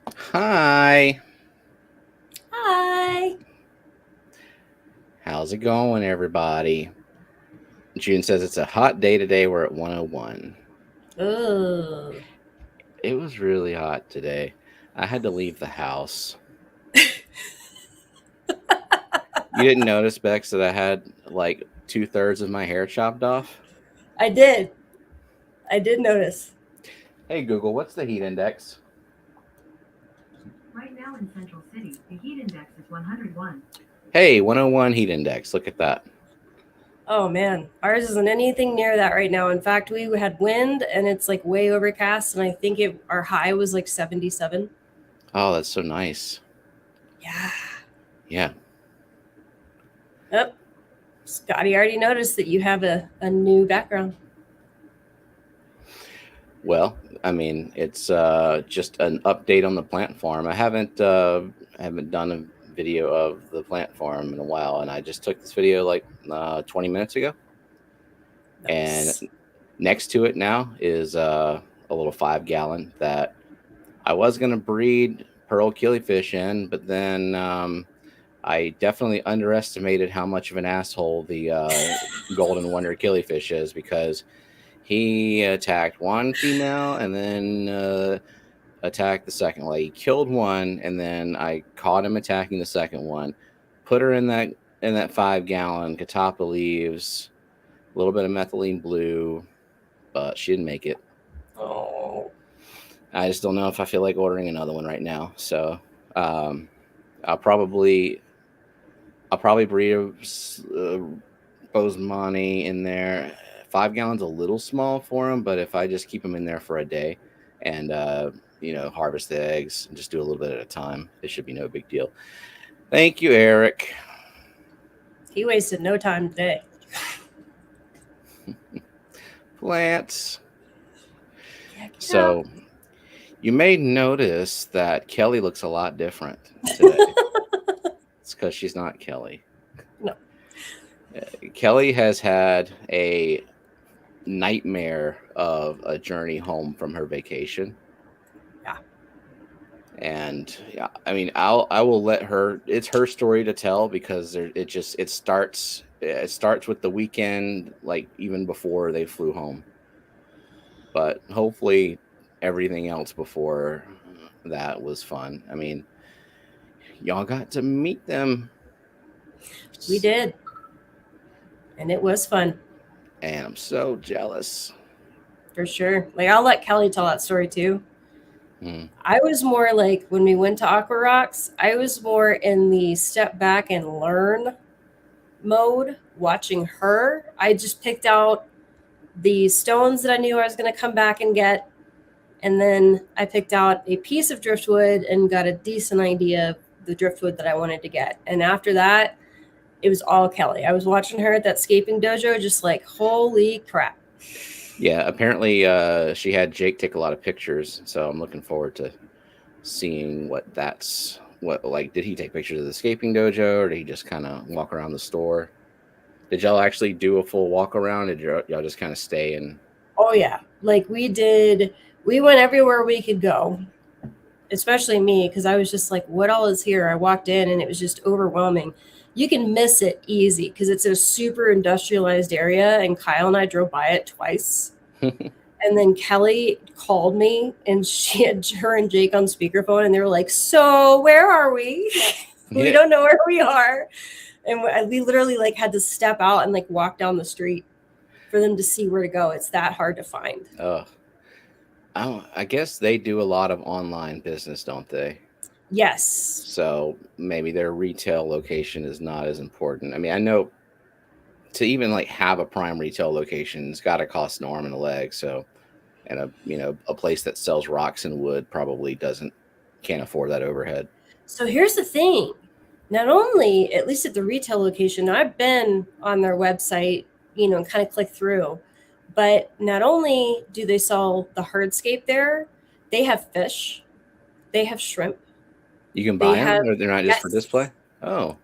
Hi. Hi. How's it going, everybody? June says it's a hot day today. We're at 101. Oh. It was really hot today. I had to leave the house. You didn't notice, Bex, that I had like 2/3 of my hair chopped off? I did. I did notice. Hey, Google, what's the heat index? Right now in Central City, the heat index is 101. Hey, 101 heat index. Look at that. Oh man, ours isn't anything near that right now. In fact, we had wind and it's like way overcast, and I think our high was like 77. Oh, that's so nice. Yeah. Yeah. Yep. Scotty already noticed that you have a new background. Well, I mean, it's just an update on the plant farm. I haven't done a video of the plant farm in a while, and I just took this video like 20 minutes ago. And Nice. next to it now is a little 5 gallon that I was gonna breed pearl killifish in, but then I definitely underestimated how much of an asshole the golden wonder killifish is because he attacked one female and then attacked the second. Like he killed one, and then I caught him attacking the second one. Put her in that 5 gallon. Catapa leaves, a little bit of methylene blue, but she didn't make it. Oh. I just don't know if I feel like ordering another one right now. So um, I'll probably I'll probably breed a Bosemani in there. 5 gallons a little small for him, but if I just keep him in there for a day and harvest the eggs and just do a little bit at a time, it should be no big deal. Thank you, Eric. He wasted no time today. Plants. Yeah, get out. So you may notice that Kelley looks a lot different today. It's because she's not Kelley. No. Kelley has had a nightmare of a journey home from her vacation. Yeah. And yeah, I mean, I will let her. It's her story to tell because it starts with the weekend, like even before they flew home. But hopefully, everything else before that was fun. I mean, y'all got to meet them, We did. And it was fun. and I'm so jealous. For sure. Like I'll let Kelly tell that story too. Hmm. I was more like when we went to Aqua Rocks, I was more in the step back and learn mode watching her. I just picked out the stones that I knew I was going to come back and get. And then I picked out a piece of driftwood and got a decent idea of the driftwood that I wanted to get. And after that, it was all Kelly. I was watching her at that scaping dojo, just like, holy crap. Yeah, apparently she had Jake take a lot of pictures, so I'm looking forward to seeing what like. Did he take pictures of the escaping dojo, or did he just kind of walk around the store? Did y'all actually do a full walk around? Did y'all just kind of stay and? Oh, yeah. Like we went everywhere we could go, especially me, because I was just like, what all is here? I walked in and it was just overwhelming. You can miss it easy because it's a super industrialized area, and Kyle and I drove by it twice. And then Kelly called me, and she had her and Jake on speakerphone, and they were like, "So where are we? We Yeah. don't know where we are." And we literally like had to step out and like walk down the street for them to see where to go. It's that hard to find. Oh, I guess they do a lot of online business, don't they? Yes. So maybe their retail location is not as important. I mean, I know to even like have a prime retail location, it's got to cost an arm and a leg. So, and a place that sells rocks and wood probably can't afford that overhead. So here's the thing. Not only, at least at the retail location, I've been on their website, and kind of click through, but not only do they sell the hardscape there, they have fish, they have shrimp, You can they buy them, have, or they're not just for yes, display. Oh,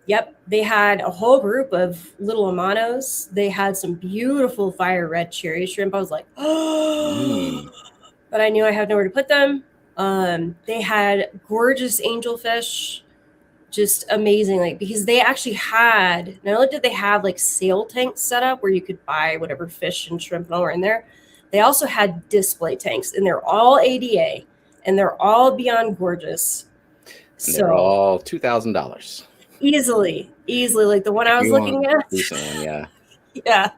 yep, they had a whole group of little amanos. They had some beautiful fire red cherry shrimp. I was like, oh, mm. but I knew I had nowhere to put them. They had gorgeous angelfish, just amazing. Like, because they actually had, not only did they have like sail tanks set up where you could buy whatever fish and shrimp and all were in there, they also had display tanks, and they're all ADA, and they're all beyond gorgeous. And they're So all $2,000. easily, like the one I If was you looking want at. a decent one, yeah.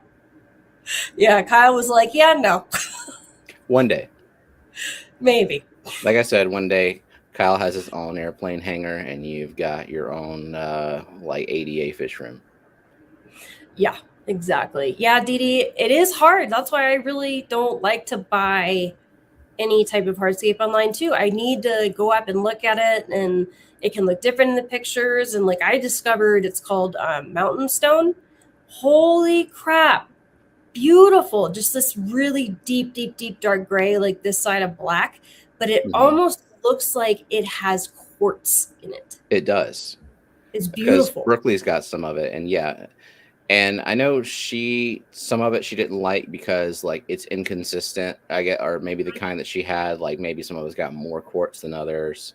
Yeah. Kyle was like, yeah, no, One day. maybe. Like I said, one day Kyle has his own airplane hangar, and you've got your own like ADA fish room. Yeah, exactly. Yeah, Dee Dee, it is hard. That's why I really don't like to buy any type of hardscape online too. I need to go up and look at it, and it can look different in the pictures. And like I discovered, it's called mountain stone. Holy crap, beautiful! Just this really deep, deep, deep dark gray, like this side of black, but it almost looks like it has quartz in it. It does. It's beautiful. Because Brookley's got some of it, and yeah. And I know some of it she didn't like because like it's inconsistent. Or maybe the kind that she had, like maybe some of us got more quartz than others.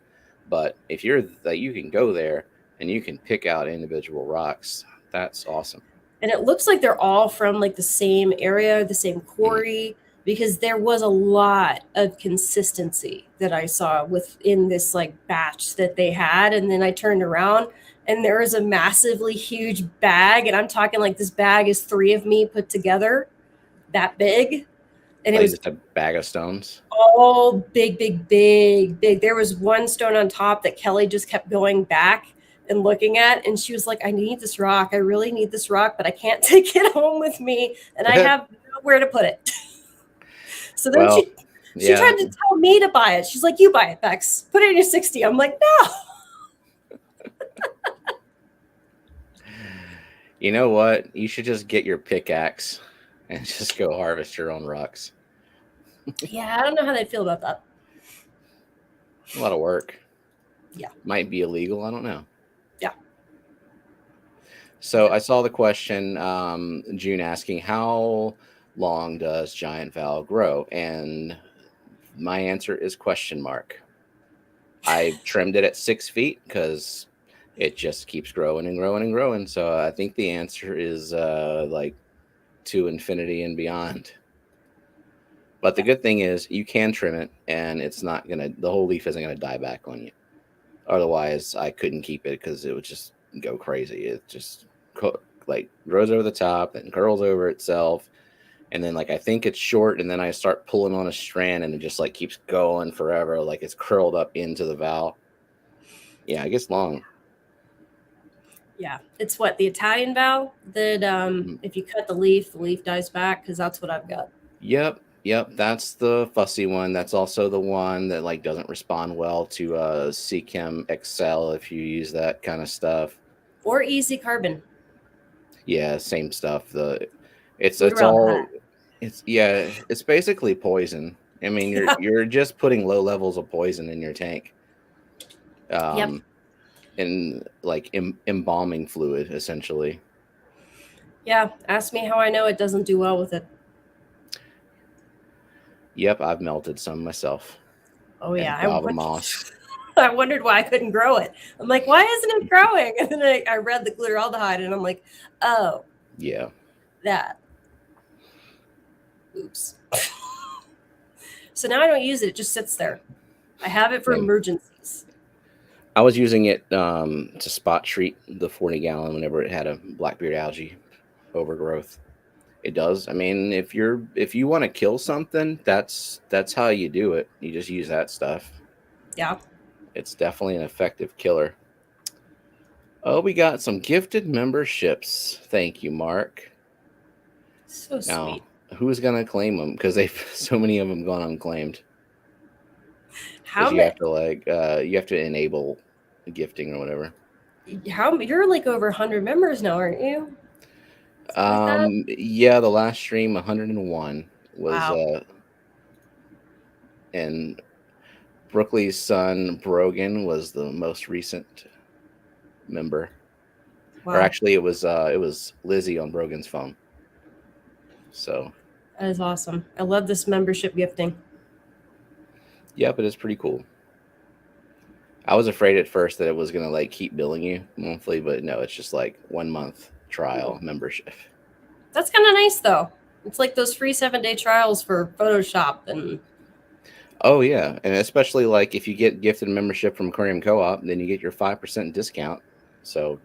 But if you're that, you can go there and you can pick out individual rocks. That's awesome. And it looks like they're all from like the same area, the same quarry, because there was a lot of consistency that I saw within this like batch that they had. And then I turned around and there was a massively huge bag. And I'm talking like this bag is 3 of me put together, that big. And Like it was just a bag of stones. all big, big, big, big. There was one stone on top that Kelley just kept going back and looking at, and she was like, I need this rock. I really need this rock, but I can't take it home with me, and I have nowhere to put it. So then she tried to tell me to buy it. She's like, you buy it, Beccs. Put it in your 60. I'm like, no. You know what? You should just get your pickaxe and just go harvest your own rocks. Yeah, I don't know how they feel about that. A lot of work. Yeah. Might be illegal. I don't know. Yeah. So I saw the question, June asking, how long does giant val grow? And my answer is question mark. I trimmed it at 6 feet because it just keeps growing and growing and growing. So I think the answer is like to infinity and beyond. But the good thing is you can trim it, and it's not going to, the whole leaf isn't going to die back on you. Otherwise, I couldn't keep it because it would just go crazy. It just like grows over the top and curls over itself. And then like I think it's short, and then I start pulling on a strand, and it just like keeps going forever. Like it's curled up into the val. Yeah, it gets long. Yeah, it's what, the Italian val that if you cut the leaf dies back, because that's what I've got. Yep, that's the fussy one. That's also the one that like doesn't respond well to Seachem XL if you use that kind of stuff. Or easy carbon. Yeah, same stuff. It's basically poison. I mean, you're just putting low levels of poison in your tank. Yep. And like embalming fluid, essentially. Yeah, ask me how I know it doesn't do well with it. Yep, I've melted some myself. Oh yeah, I wondered why I couldn't grow it. I'm like, why isn't it growing? And then I read the glutaraldehyde, and I'm like, oh, yeah, that. Oops. So now I don't use it; it just sits there. I have it for emergencies. I was using it to spot treat the 40-gallon whenever it had a blackbeard algae overgrowth. It does. I mean, if you want to kill something, that's how you do it. You just use that stuff. Yeah. It's definitely an effective killer. Oh, we got some gifted memberships. Thank you, Mark. So sweet. Now, who's gonna claim them? Because so many of them gone unclaimed. How you have to you have to enable gifting or whatever. You're like over 100 members now, aren't you? Yeah, the last stream 101 was wow. And Brookley's son Brogan was the most recent member. Wow. Or actually it was Lizzie on Brogan's phone. So that is awesome. I love this membership gifting. Yeah, but it's pretty cool. I was afraid at first that it was gonna like keep billing you monthly, but no, it's just like 1 month trial membership. That's kind of nice though. It's like those free 7-day trials for Photoshop and Oh yeah, and especially like if you get gifted membership from Aquarium Co-op, then you get your 5% discount. So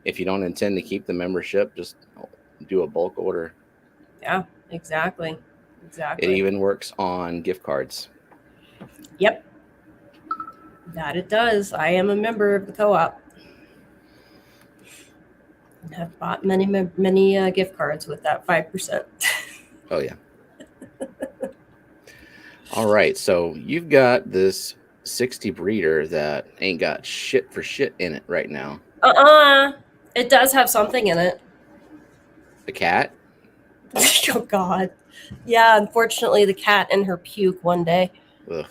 if you don't intend to keep the membership, just do a bulk order. yeah, exactly. It Exactly. even works on gift cards. Yep. That it does. I am a member of the co-op. And have bought many gift cards with that 5%. Oh yeah. All right, so you've got this 60 breeder that ain't got shit for shit in it right now. It does have something in it. The cat? Oh God. Yeah, unfortunately the cat and her puke one day. Ugh.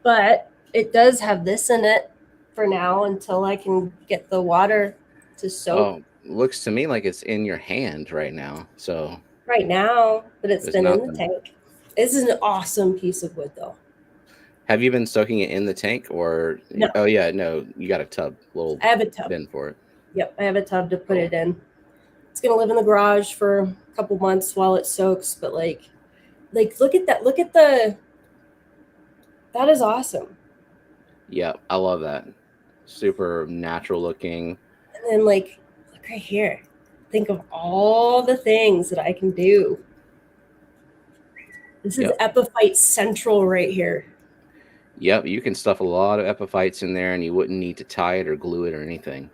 But it does have this in it for now until I can get the water to soak. Oh, looks to me like it's in your hand right now. So Right now, but it's there's been in nothing. the tank. This is an awesome piece of wood though. Have you been soaking it in the tank or? No. Oh yeah, no, you got a tub, little I have a tub. bin for it. Yep, I have a tub to put Cool. it in. It's gonna live in the garage for a couple months while it soaks, but like look at that. Look at the. That is awesome. Yeah, I love that. Super natural looking. And then like look right here. Think of all the things that I can do. This is Epiphyte Central right here. Yep, you can stuff a lot of epiphytes in there and you wouldn't need to tie it or glue it or anything.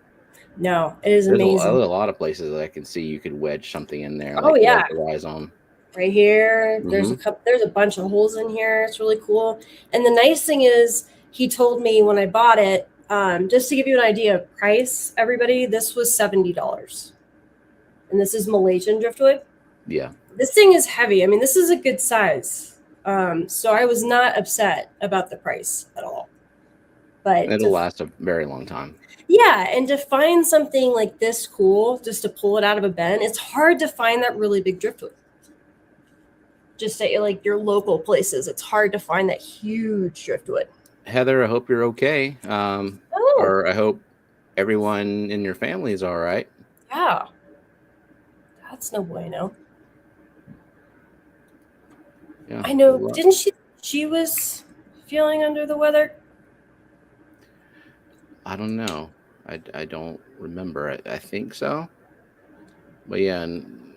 No, it is There's amazing. a lot of places that I can see you could wedge something in there. Oh, like yeah. the rhizome. Right here. There's a bunch of holes in here. It's really cool. And the nice thing is he told me when I bought it, just to give you an idea of price, everybody, this was $70. And this is Malaysian Driftwood. Yeah. This thing is heavy. I mean, this is a good size. So I was not upset about the price at all. But it'll last a very long time. Yeah, and to find something like this cool, just to pull it out of a bin, it's hard to find that really big driftwood. Just at like your local places, it's hard to find that huge driftwood. Heather, I hope you're okay. Or I hope everyone in your family is all right. Yeah. That's no bueno. Yeah, I know. Didn't she was feeling under the weather? I don't know. I don't remember. I think so. But yeah, and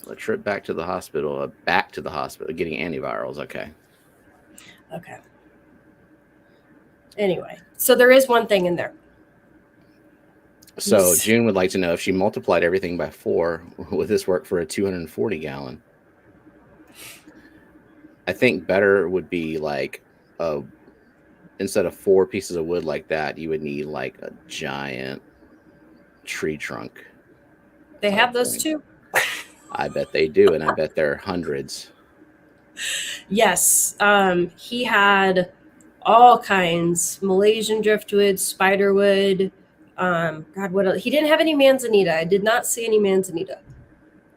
a trip back to the hospital, getting antivirals. Okay. Anyway, so there is one thing in there. So June would like to know if she multiplied everything by 4, would this work for a 240 gallon? I think better would be like instead of 4 pieces of wood like that, you would need like a giant tree trunk. They have those too? I bet they do, and I bet they're hundreds. Yes. He had all kinds. Malaysian driftwood, spiderwood. God, what else? He didn't have any manzanita. I did not see any manzanita.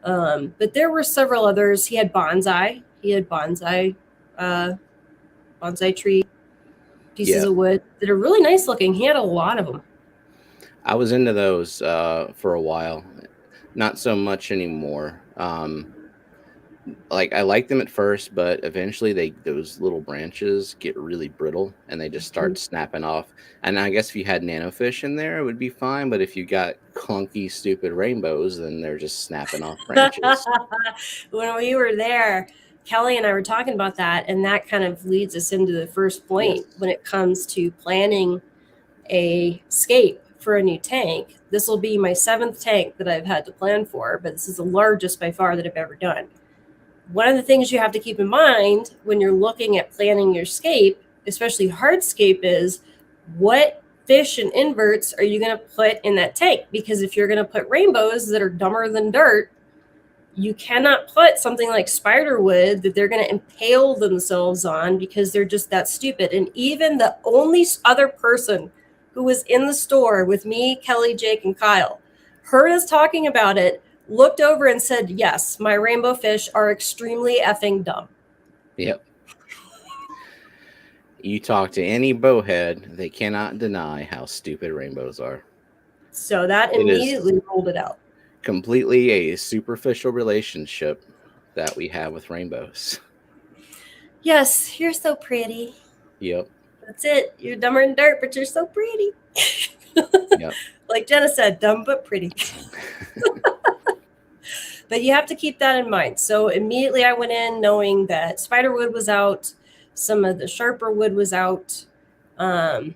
But there were several others. He had bonsai. He had bonsai tree pieces of wood that are really nice looking. He had a lot of them. I was into those for a while. Not so much anymore. Like I liked them at first, but eventually those little branches get really brittle and they just start snapping off. And I guess if you had nanofish in there, it would be fine. But if you got clunky, stupid rainbows, then they're just snapping off branches. When we were there, Kelley and I were talking about that, and that kind of leads us into the first point when it comes to planning a scape for a new tank. This will be my 7th tank that I've had to plan for, but this is the largest by far that I've ever done. One of the things you have to keep in mind when you're looking at planning your scape, especially hardscape, is what fish and inverts are you going to put in that tank? Because if you're going to put rainbows that are dumber than dirt, you cannot put something like spiderwood that they're going to impale themselves on because they're just that stupid. And even the only other person who was in the store with me, Kelley, Jake, and Kyle, heard us talking about it, looked over and said, yes, my rainbow fish are extremely effing dumb. Yep. You talk to any bowhead, they cannot deny how stupid rainbows are. So that It is immediately ruled it out. completely a superficial relationship that we have with rainbows. Yes, you're so pretty. Yep. That's it. You're dumber than dirt, but you're so pretty. Yep. Like Jenna said, dumb but pretty. But you have to keep that in mind. So immediately I went in knowing that spiderwood was out, some of the sharper wood was out, that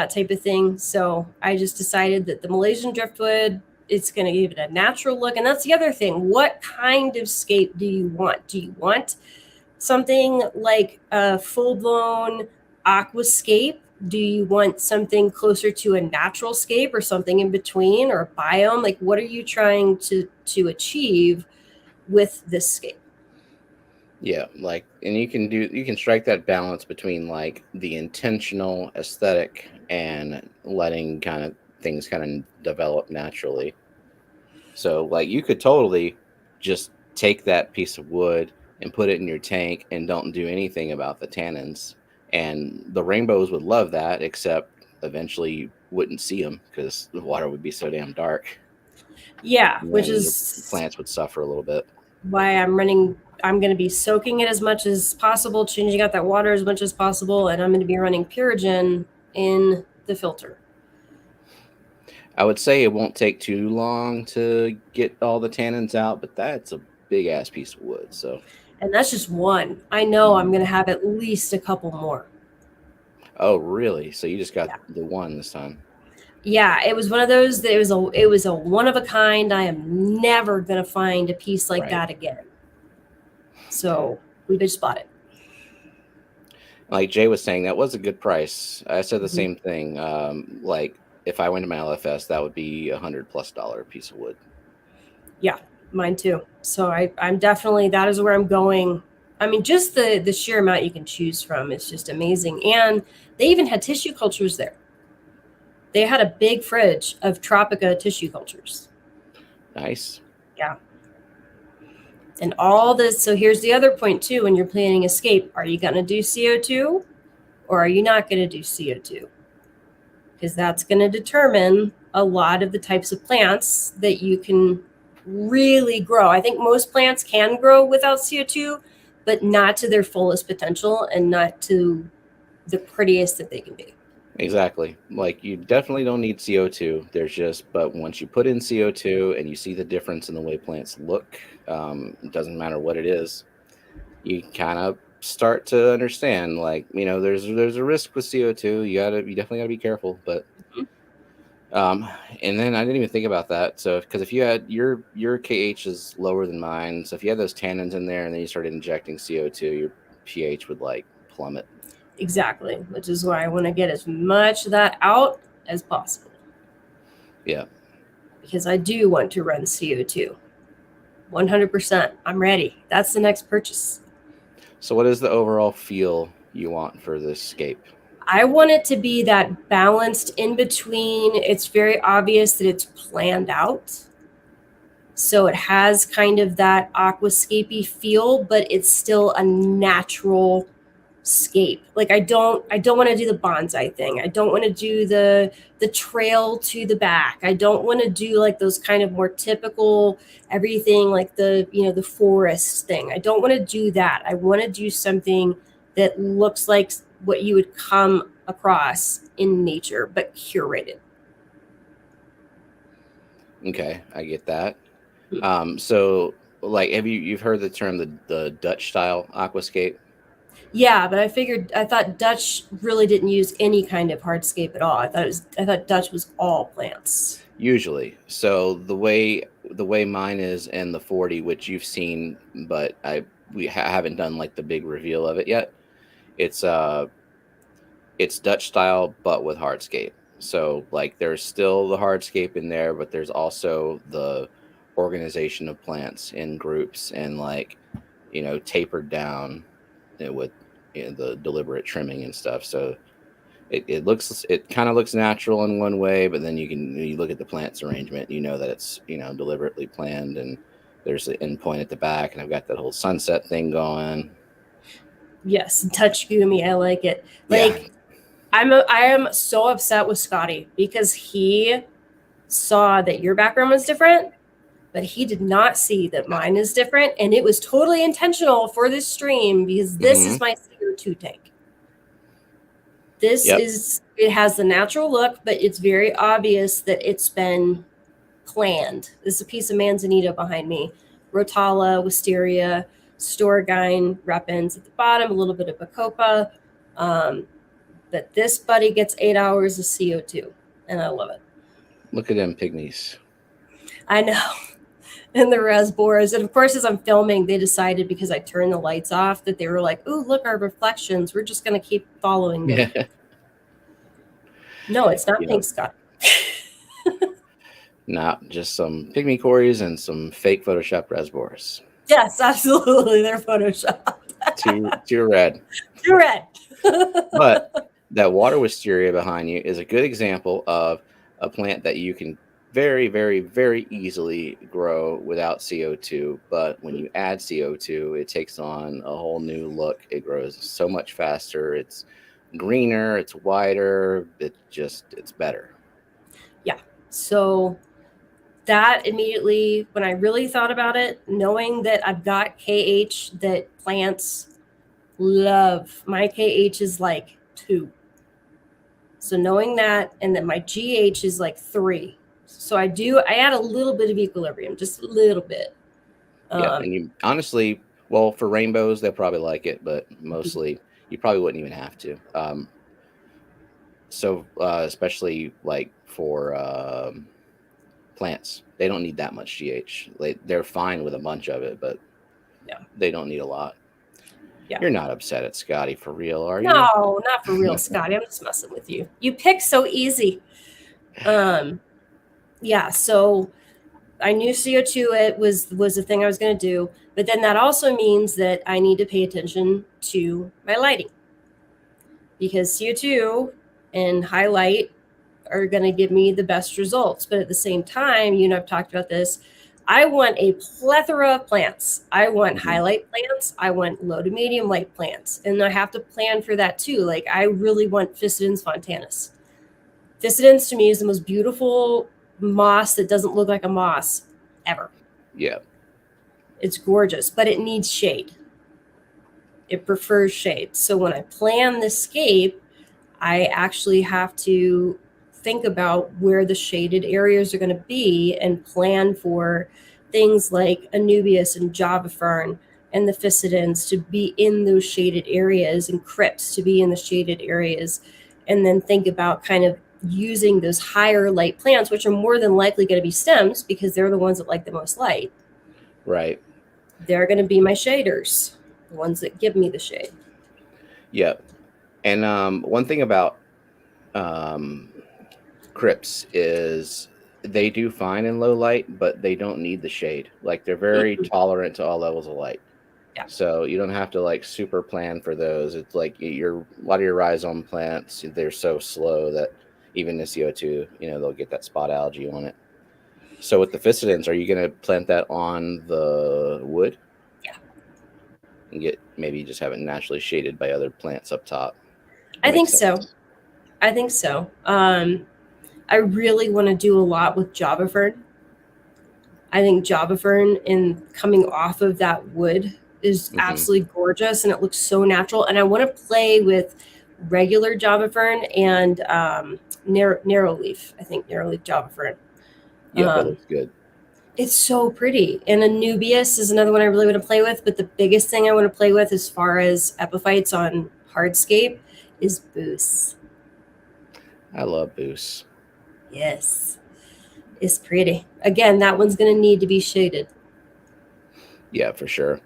type of thing. So I just decided that the Malaysian driftwood, it's going to give it a natural look. And that's the other thing. What kind of scape do you want? Do you want something like a full-blown aquascape? Do you want something closer to a natural scape or something in between, or a biome? Like, what are you trying to achieve with this scape? Yeah, like, and you can strike that balance between like the intentional aesthetic and letting kind of things kind of develop naturally. So like you could totally just take that piece of wood and put it in your tank and don't do anything about the tannins, and the rainbows would love that, except eventually you wouldn't see them because the water would be so damn dark. Yeah, And which then your is plants would suffer a little bit. why I'm going to be soaking it as much as possible, changing out that water as much as possible, and I'm going to be running Purigen in the filter. I would say it won't take too long to get all the tannins out, but that's a big ass piece of wood. So, and that's just one. I know I'm going to have at least a couple more. oh really? So you just got the one this time? Yeah, it was one of those that it was a one of a kind. I am never going to find a piece like that again. So we just bought it. Like Jay was saying, that was a good price. I said the same thing. Like if I went to my LFS, that would be $100+ piece of wood. Yeah, mine too. So I'm definitely, that is where I'm going. I mean, just the sheer amount you can choose from is just amazing. And they even had tissue cultures there. They had a big fridge of Tropica tissue cultures. Nice. Yeah. And all this, so here's the other point too, when you're planning escape, are you going to do CO2 or are you not going to do CO2? Because that's going to determine a lot of the types of plants that you can really grow. I think most plants can grow without CO2, but not to their fullest potential and not to the prettiest that they can be. Exactly. Like you definitely don't need CO2. But once you put in CO2 and you see the difference in the way plants look, it doesn't matter what it is, you kind of start to understand, like, there's a risk with CO2. You definitely gotta be careful, but and then I didn't even think about that. So because if you had your KH is lower than mine, so if you had those tannins in there and then you started injecting CO2, your pH would like plummet. Exactly, which is why I want to get as much of that out as possible. Yeah. Because I do want to run CO2. 100%. I'm ready. That's the next purchase. So what is the overall feel you want for this scape? I want it to be that balanced in between. It's very obvious that it's planned out. So it has kind of that aquascapey feel, but it's still a natural scape. Like I don't want to do the bonsai thing. I don't want to do the trail to the back. I don't want to do like those kind of more typical everything like the the forest thing. I don't want to do that. I want to do something that looks like what you would come across in nature, but curated. Okay, I get that. So like you've heard the term the Dutch style aquascape? Yeah, but I thought Dutch really didn't use any kind of hardscape at all. I thought Dutch was all plants. Usually. So the way mine is in the 40, which you've seen, but we haven't done like the big reveal of it yet. It's Dutch style, but with hardscape. So like there's still the hardscape in there, but there's also the organization of plants in groups and like tapered down with the deliberate trimming and stuff. So it kind of looks natural in one way, but then you look at the plants arrangement, that it's deliberately planned, and there's the endpoint at the back, and I've got that whole sunset thing going. Yes, touch gumi. I like it. Yeah. Like, I am so upset with Scotty because he saw that your background was different, but he did not see that mine is different, and it was totally intentional for this stream because this is my CO2 tank. This is, it has the natural look, but it's very obvious that it's been planned. This is a piece of manzanita behind me. Rotala, wisteria, Storgine, repens at the bottom, a little bit of bacopa. But this buddy gets 8 hours of CO2, and I love it. Look at them pygmies. I know. And the rasboras. And of course, as I'm filming, they decided because I turned the lights off that they were like, ooh, look, our reflections. We're just going to keep following them. No, it's not pink, Scott. Not just some pygmy cories and some fake Photoshop rasboras. Yes, absolutely. They're Photoshopped. Too red. Too red. But that water wisteria behind you is a good example of a plant that you can very, very, very easily grow without CO2. But when you add CO2, it takes on a whole new look. It grows so much faster. It's greener. It's wider. It's better. Yeah. So that immediately, when I really thought about it, knowing that I've got KH that plants love, my KH is like 2. So knowing that, and that my GH is like 3. So I add a little bit of equilibrium, just a little bit. Yeah, and you honestly, well, for rainbows, they'll probably like it, but mostly you probably wouldn't even have to. So especially like for plants, they don't need that much GH. They're fine with a bunch of it, but they don't need a lot. Yeah. You're not upset at Scotty for real, are you? No, not for real, Scotty. I'm just messing with you. You pick so easy. Yeah, so I knew CO2 it was the thing I was going to do, but then that also means that I need to pay attention to my lighting, because CO2 and high light are going to give me the best results. But at the same time, you and I've talked about this, I want a plethora of plants. I want highlight plants. I want low to medium light plants. And I have to plan for that too. Like, I really want Physidens fontanus. Physidens to me is the most beautiful moss that doesn't look like a moss ever. Yeah. It's gorgeous, but it needs shade. It prefers shade. So when I plan the scape, I actually have to think about where the shaded areas are going to be and plan for things like Anubius and Java Fern and the Physidens to be in those shaded areas, and crypts to be in the shaded areas, and then think about kind of using those higher light plants, which are more than likely going to be stems because they're the ones that like the most light. Right. They're going to be my shaders, the ones that give me the shade. Yep. And one thing about crypts is they do fine in low light, but they don't need the shade. Like, they're very tolerant to all levels of light. Yeah. So you don't have to like super plan for those. It's like a lot of your rhizome plants, they're so slow that even the CO2, they'll get that spot algae on it. So with the Physidens, are you going to plant that on the wood? Yeah. And maybe just have it naturally shaded by other plants up top? I think so. I really want to do a lot with Java Fern. I think Java Fern, in coming off of that wood, is absolutely gorgeous, and it looks so natural. And I want to play with regular Java Fern and narrow leaf. I think narrow leaf Java Fern. Yeah, that looks good. It's so pretty. And Anubius is another one I really want to play with. But the biggest thing I want to play with as far as epiphytes on hardscape is Boos. I love Boos. Yes. It's pretty. Again, that one's going to need to be shaded. Yeah, for sure.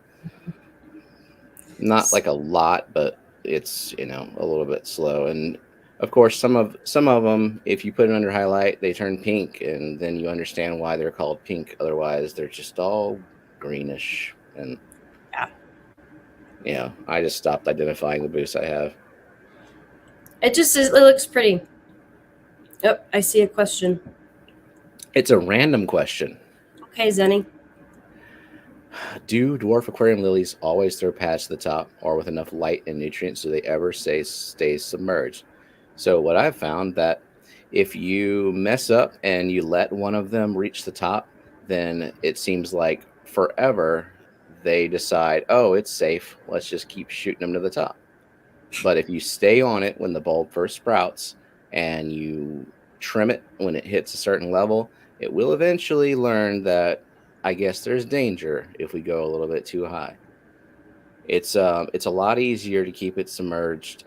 Not like a lot, but it's, a little bit slow. And of course, some of them, if you put it under highlight, they turn pink, and then you understand why they're called pink. Otherwise, they're just all greenish. And I just stopped identifying the Boos I have. It looks pretty. Oh, I see a question. It's a random question. Okay, Zenny. Do dwarf aquarium lilies always throw pads to the top or with enough light and nutrients do they ever stay submerged? So what I've found that if you mess up and you let one of them reach the top, then it seems like forever they decide, oh, it's safe. Let's just keep shooting them to the top. But if you stay on it when the bulb first sprouts and you trim it when it hits a certain level, it will eventually learn that I guess there's danger if we go a little bit too high. It's a lot easier to keep it submerged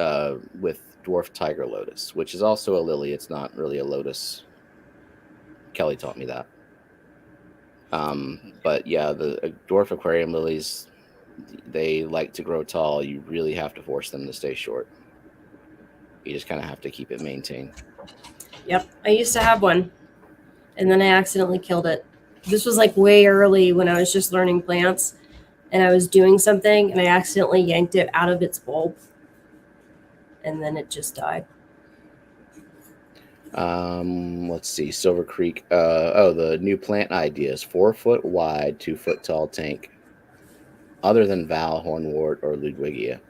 with dwarf tiger lotus, which is also a lily. It's not really a lotus. Kelley taught me that. But yeah, the dwarf aquarium lilies, they like to grow tall. You really have to force them to stay short. You just kind of have to keep it maintained. Yep, I used to have one, and then I accidentally killed it. This was like way early when I was just learning plants, and I was doing something, and I accidentally yanked it out of its bulb, and then it just died. Let's see, Silver Creek. The new plant ideas: 4 foot wide, 2 foot tall tank. Other than Val, Hornwort, or Ludwigia.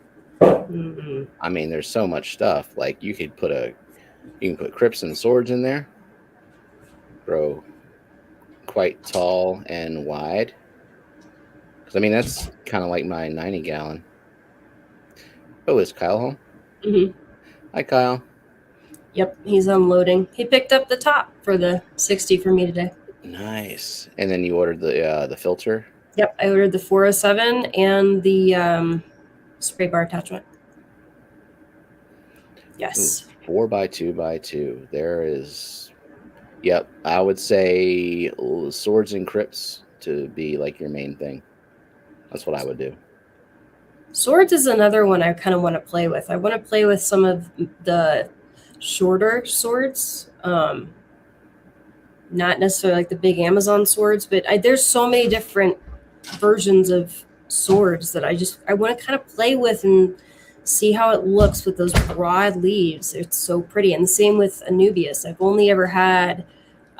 Mm-hmm. I mean, there's so much stuff. Like you can put crypts and swords in there. Grow quite tall and wide. Because I mean, that's kind of like my 90 gallon. Oh, is Kyle home? Mm-hmm. Hi, Kyle. Yep, he's unloading. He picked up the top for the 60 for me today. Nice. And then you ordered the filter. Yep, I ordered the 407 and the spray bar attachment. Yes. Ooh, 4x2x2. There is. Yep, I would say swords and crypts to be like your main thing. That's what I would do. Swords is another one I kind of want to play with. I want to play with some of the shorter swords. Not necessarily like the big Amazon swords, but there's so many different versions of swords that I want to kind of play with and see how it looks with those broad leaves. It's so pretty. And the same with Anubius. I've only ever had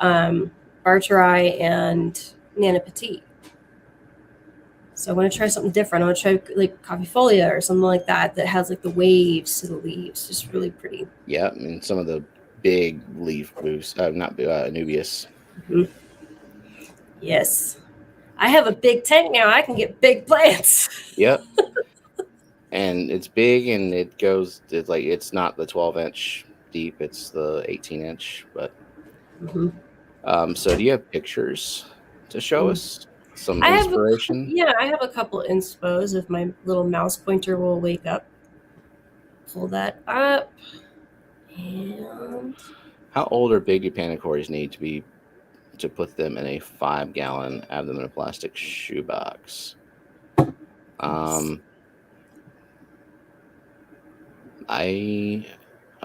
Barteri and Nana Petite. So I want to try something different. I want to try like Coffeefolia or something like that has like the waves to the leaves. Just really pretty. Yeah, and some of the big leaf boosts. Not Anubius. Mm-hmm. Yes. I have a big tank now. I can get big plants. Yep. And it's big and it's not the 12-inch deep, it's the 18-inch. But so do you have pictures to show us? Some inspiration? I have a couple inspos if my little mouse pointer will wake up. Pull that up. And how old or big do panicories need to be to put them in a 5-gallon, have them in a plastic shoebox? I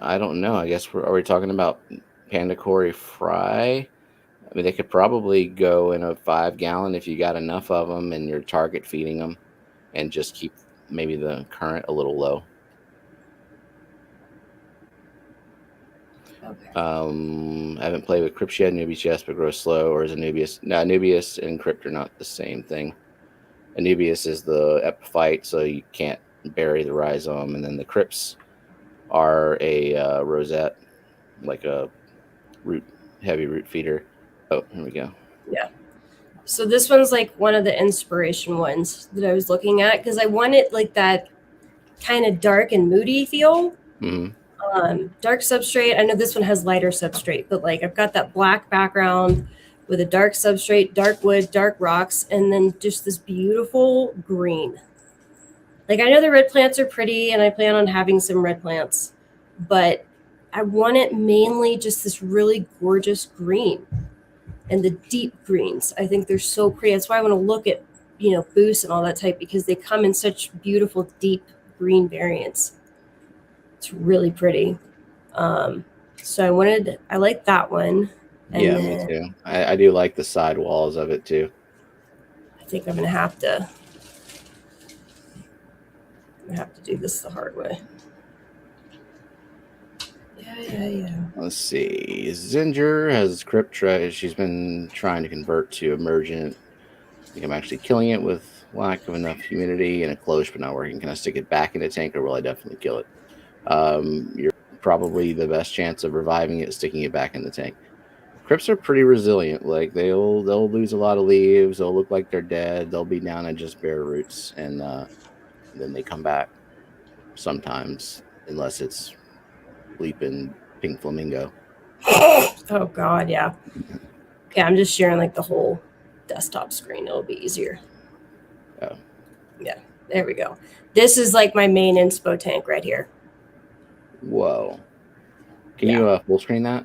don't know. I guess are we talking about Pandacori fry? I mean, they could probably go in a 5-gallon if you got enough of them and you're target feeding them, and just keep maybe the current a little low. Okay. I haven't played with Crypt yet. Anubius, yes, but grow slow. Or is Anubius? No, Anubius and Crypt are not the same thing. Anubius is the epiphyte, so you can't bury the rhizome, and then the Crypts are a rosette, like a heavy root feeder. Oh, here we go. Yeah. So this one's like one of the inspiration ones that I was looking at because I wanted like that kind of dark and moody feel. Mm-hmm. Dark substrate. I know this one has lighter substrate, but like I've got that black background with a dark substrate, dark wood, dark rocks, and then just this beautiful green. Like I know the red plants are pretty and I plan on having some red plants, but I want it mainly just this really gorgeous green and the deep greens. I think they're so pretty. That's why I want to look at, boosts and all that type because they come in such beautiful deep green variants. It's really pretty. So I like that one. And yeah, me too. I do like the side walls of it too. I think I'm gonna have to do this the hard way. Yeah. Let's see. Zinger has Crypt she's been trying to convert to emergent. I'm actually killing it with lack of enough humidity and a closure not working. Can I stick it back in the tank, or will I definitely kill it? You're probably the best chance of reviving it sticking it back in the tank. Crypts are pretty resilient. Like they'll lose a lot of leaves. They'll look like they're dead. They'll be down at just bare roots, and then they come back sometimes, unless it's bleeping pink flamingo. Oh God, yeah. Okay, I'm just sharing like the whole desktop screen. It'll be easier. Oh. Yeah, there we go. This is like my main inspo tank right here. Whoa. Can you full screen that?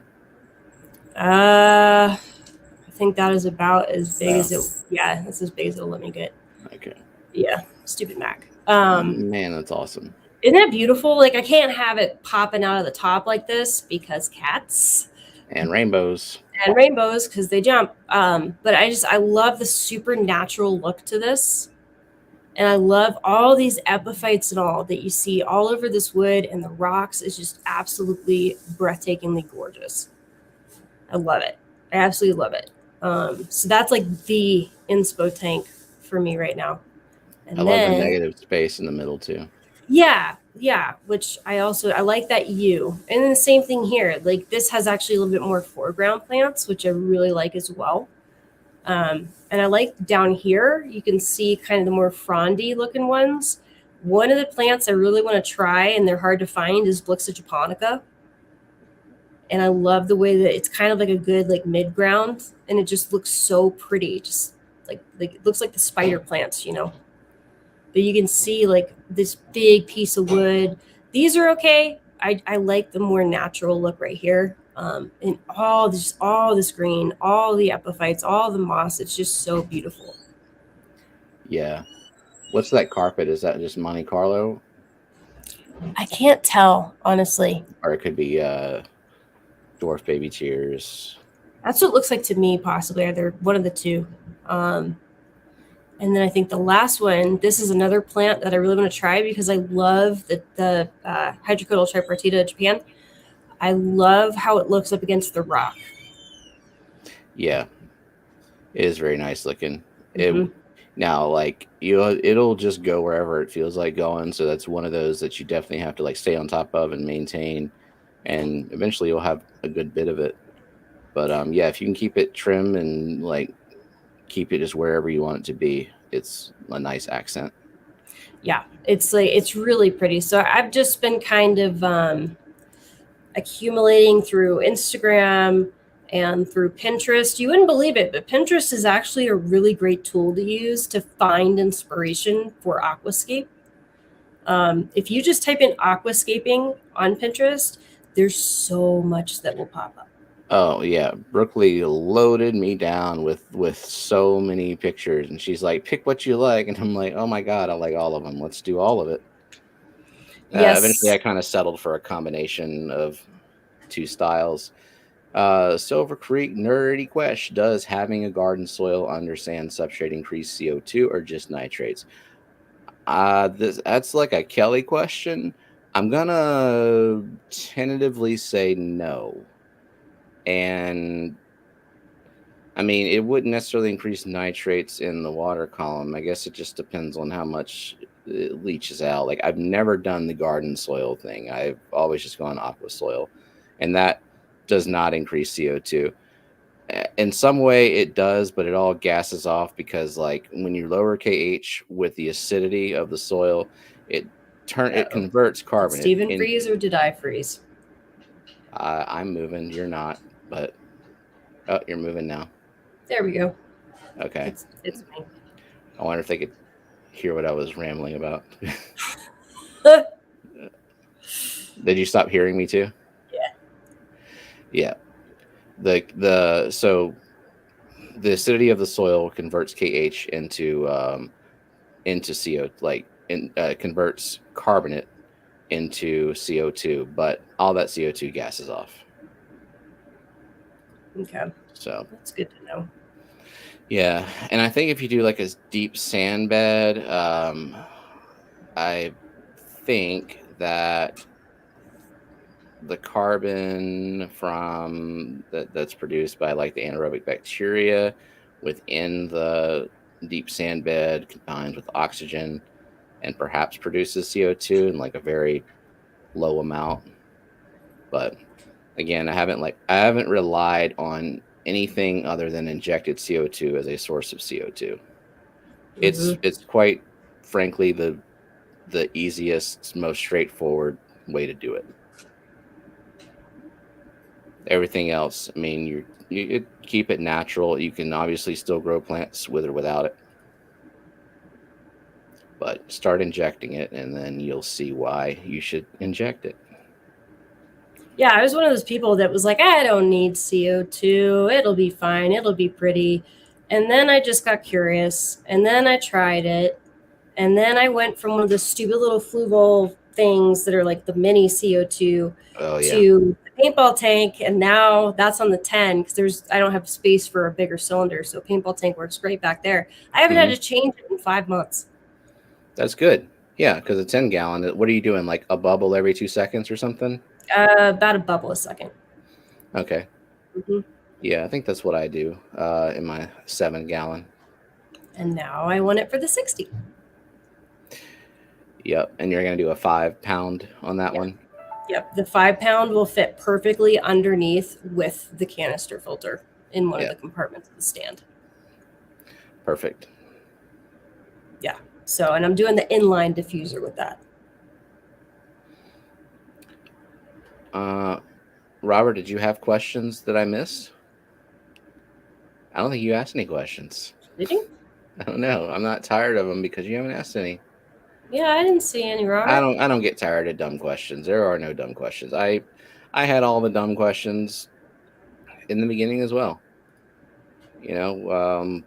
I think that is about as big as it. Yeah, that's as big as it'll let me get. Okay. Yeah, stupid Mac. Man, that's awesome. Isn't that beautiful? Like I can't have it popping out of the top like this because cats And rainbows. and rainbows because they jump. But I love the supernatural look to this. And I love all these epiphytes and all that you see all over this wood, and the rocks is just absolutely breathtakingly gorgeous. I love it. I absolutely love it. So that's like the inspo tank for me right now. And I love the negative space in the middle too. Yeah, which I like that U. And then the same thing here. Like this has actually a little bit more foreground plants, which I really like as well. And I like down here, you can see kind of the more frondy looking ones. One of the plants I really want to try, and they're hard to find, is Blixa japonica. And I love the way that it's kind of like a good like mid ground, and it just looks so pretty. Just like it looks like the spider plants, you know. But you can see like this big piece of wood. These are okay. I like the more natural look right here. And all this green, all the epiphytes, all the moss. It's just so beautiful. Yeah. What's that carpet? Is that just Monte Carlo? I can't tell, honestly. Or it could be Dwarf Baby Tears. That's what it looks like to me, possibly. Either one of the two. And then I think the last one, this is another plant that I really want to try because I love the Hydrocodal tripartita Japan. I love how it looks up against the rock. Yeah. It is very nice looking. Mm-hmm. Now, like it'll just go wherever it feels like going. So that's one of those that you definitely have to like stay on top of and maintain. And eventually you'll have a good bit of it. But yeah, if you can keep it trim and like keep it just wherever you want it to be, it's a nice accent. Yeah, it's really pretty. So I've just been kind of accumulating through Instagram and through Pinterest. You wouldn't believe it, but Pinterest is actually a really great tool to use to find inspiration for aquascape. If you just type in aquascaping on Pinterest, there's so much that will pop up. Oh yeah, Brooklyn loaded me down with so many pictures, and she's like, "Pick what you like," and I'm like, "Oh my god, I like all of them. Let's do all of it." Yes. Eventually, I kind of settled for a combination of two styles. Silver Creek nerdy question: does having a garden soil under sand substrate increase CO2 or just nitrates? That's like a Kelley question. I'm gonna tentatively say no. And I mean, it wouldn't necessarily increase nitrates in the water column. I guess it just depends on how much it leaches out. Like I've never done the garden soil thing. I've always just gone aqua soil, and that does not increase CO2. In some way it does, but it all gases off because like when you lower KH with the acidity of the soil, it converts carbon. Did Steven freeze or did I freeze? I'm moving. You're not, but oh, you're moving now. There we go. Okay. It's me. I wonder if they could hear what I was rambling about. Did you stop hearing me too? Yeah. So the acidity of the soil converts KH into CO, converts carbonate into CO2, but all that CO2 gases off. Okay. So that's good to know. Yeah, and I think if you do like a deep sand bed, I think that the carbon from that's produced by like the anaerobic bacteria within the deep sand bed combines with oxygen and perhaps produces CO2 in like a very low amount. But again, I haven't relied on anything other than injected CO2 as a source of CO2. It's quite frankly the easiest, most straightforward way to do it. Everything else, I mean, you keep it natural. You can obviously still grow plants with or without it, but start injecting it, and then you'll see why you should inject it. Yeah, I was one of those people that was like, I don't need CO2. It'll be fine. It'll be pretty. And then I just got curious, and then I tried it, and then I went from one of the stupid little fluval things that are like the mini CO2 to the paintball tank, and now that's on the 10 because I don't have space for a bigger cylinder, so paintball tank works great back there. I haven't had to change it in 5 months. That's good. Yeah, because a 10-gallon, what are you doing? Like a bubble every 2 seconds or something? About a bubble a second. Okay. Yeah, I think that's what I do in my 7-gallon. And now I want it for the 60. Yep, and you're going to do a 5-pound on that one? Yep, the 5-pound will fit perfectly underneath with the canister filter in one of the compartments of the stand. Perfect. Yeah, so, and I'm doing the inline diffuser with that. Robert, did you have questions that I missed? I don't think you asked any questions. Did you? I don't know. I'm not tired of them because you haven't asked any. Yeah, I didn't see any, Robert. I don't get tired of dumb questions. There are no dumb questions. I had all the dumb questions in the beginning as well. You know,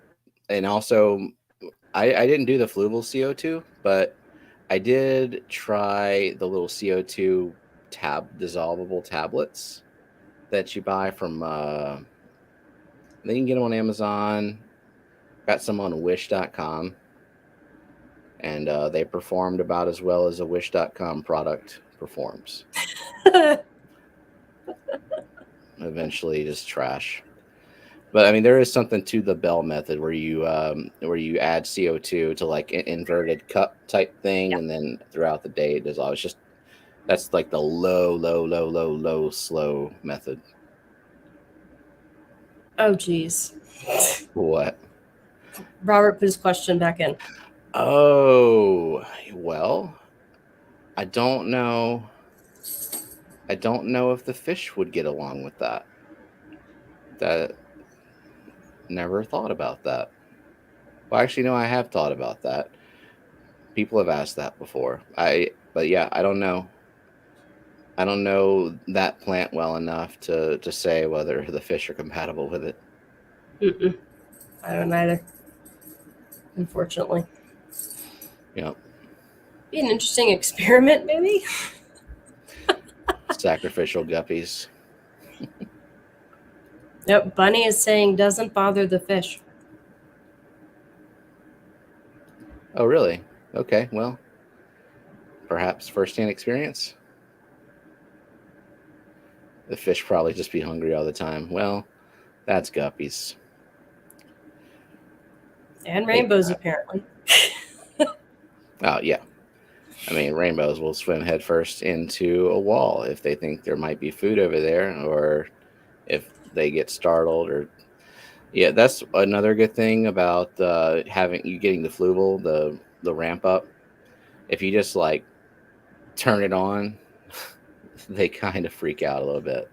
and also I didn't do the fluval CO2, but I did try the little CO2 dissolvable tablets that you buy from you can get them on Amazon. Got some on wish.com, and they performed about as well as a wish.com product performs. Eventually just trash. But I mean, there is something to the Bell method where you add CO2 to like an inverted cup type thing, and then throughout the day it dissolves. It's just that's like the low, slow method. Oh, geez. What? Robert put his question back in. Oh, well, I don't know. I don't know if the fish would get along with that. That never thought about that. Well, actually, no, I have thought about that. People have asked that before. But yeah, I don't know. I don't know that plant well enough to say whether the fish are compatible with it. I don't either, unfortunately. Yeah. Be an interesting experiment, maybe. Sacrificial guppies. Yep, Bunny is saying doesn't bother the fish. Oh, really? Okay, well, perhaps first-hand experience. The fish probably just be hungry all the time. Well, that's guppies. And rainbows, apparently. Oh, yeah. I mean, rainbows will swim headfirst into a wall if they think there might be food over there, or if they get startled. Or yeah, that's another good thing about getting the fluval, the ramp up. If you just like turn it on, they kind of freak out a little bit.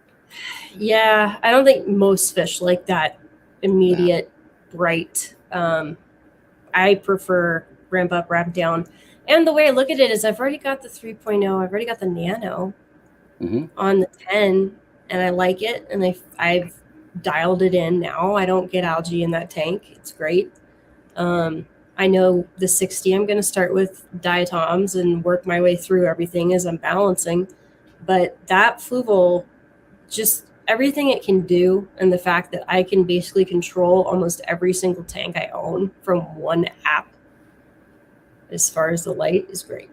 Yeah, I don't think most fish like that immediate bright. I prefer ramp up, ramp down. And the way I look at it is I've already got the 3.0, I've already got the nano on the 10, and I like it, and I've dialed it in now. I don't get algae in that tank. It's great. I know the 60 I'm going to start with diatoms and work my way through everything as I'm balancing. But that fluval, just everything it can do, and the fact that I can basically control almost every single tank I own from one app as far as the light is great.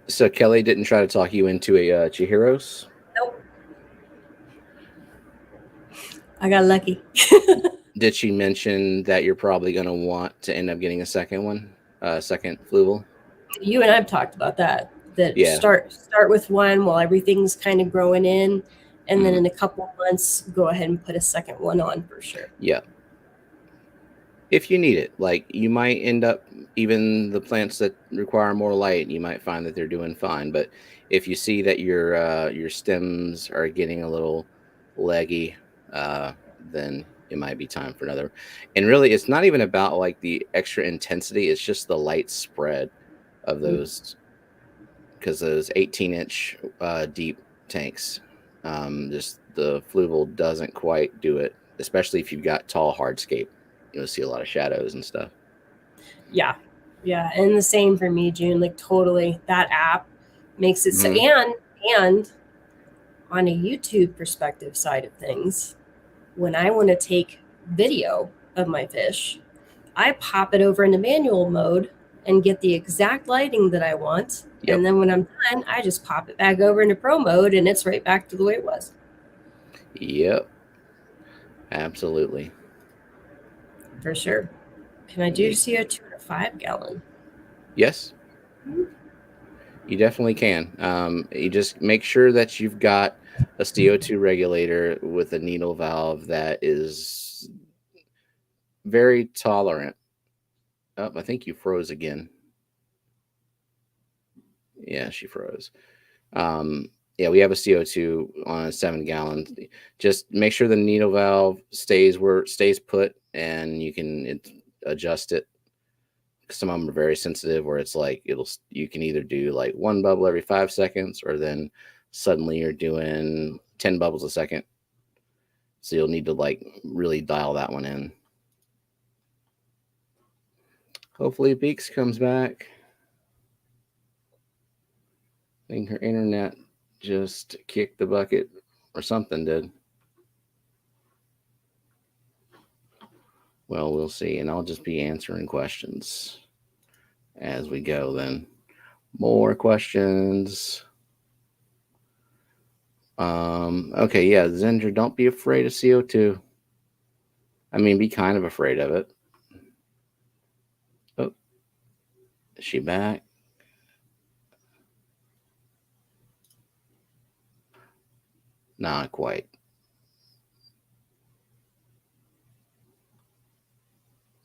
So Kelley didn't try to talk you into a Chihiros? Nope. I got lucky. Did she mention that you're probably going to want to end up getting a second one, second fluval? You and I've talked about that. That Yeah. start with one while everything's kind of growing in, and then in a couple of months, go ahead and put a second one on for sure. Yeah. If you need it, like you might end up, even the plants that require more light, you might find that they're doing fine. But if you see that your stems are getting a little leggy, then it might be time for another. And really, it's not even about like the extra intensity; it's just the light spread of those, because those 18-inch deep tanks, just the fluval doesn't quite do it, especially if you've got tall hardscape. You'll see a lot of shadows and stuff. Yeah. And the same for me, June. Like totally, that app makes it so. And on a YouTube perspective side of things, when I want to take video of my fish, I pop it over into manual mode and get the exact lighting that I want. Yep. And then when I'm done, I just pop it back over into pro mode and it's right back to the way it was. Yep. Absolutely. For sure. Can I do CO2 in a 5 gallon? Yes. You definitely can. You just make sure that you've got a CO2 regulator with a needle valve that is very tolerant. Oh, I think you froze again. Yeah, she froze. Yeah, we have a CO2 on a 7 gallon. Just make sure the needle valve stays put, and you can adjust it. Some of them are very sensitive, where it's like you can either do like one bubble every 5 seconds, or then suddenly you're doing 10 bubbles a second. So you'll need to like really dial that one in. Hopefully Beccs comes back. I think her internet just kicked the bucket, or something did. Well, we'll see. And I'll just be answering questions as we go then. More questions. Okay, yeah, Zendra, don't be afraid of CO2. I mean, be kind of afraid of it. Oh, is she back? Not quite.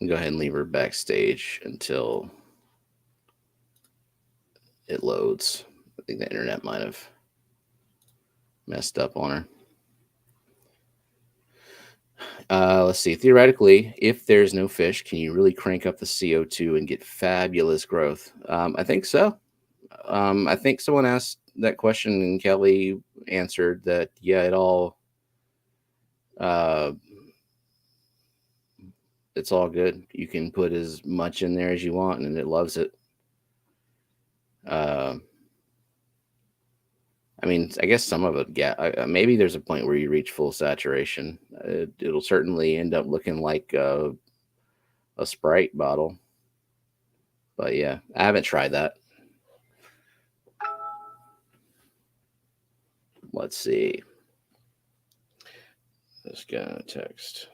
Go ahead and leave her backstage until it loads. I think the internet might have messed up on her. Let's see. Theoretically, if there's no fish, can you really crank up the CO2 and get fabulous growth? I think so. I think someone asked that question, and Kelley answered that, yeah, it's all good. You can put as much in there as you want, and it loves it. I mean, I guess some of it, maybe there's a point where you reach full saturation. It'll certainly end up looking like a Sprite bottle. But yeah, I haven't tried that. Let's see. Let's get a text.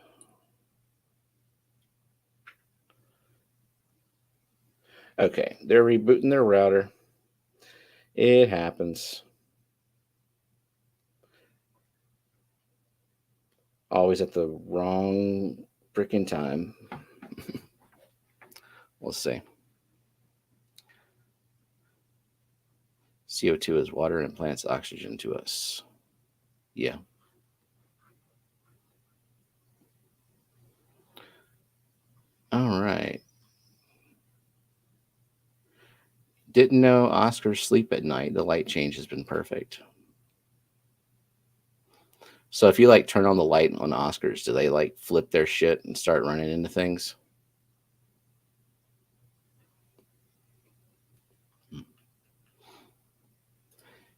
Okay, they're rebooting their router. It happens. Always at the wrong freaking time. We'll see. CO2 is water and plants oxygen to us. Yeah. All right. Didn't know Oscars sleep at night. The light change has been perfect. So if you like turn on the light on Oscars, do they like flip their shit and start running into things?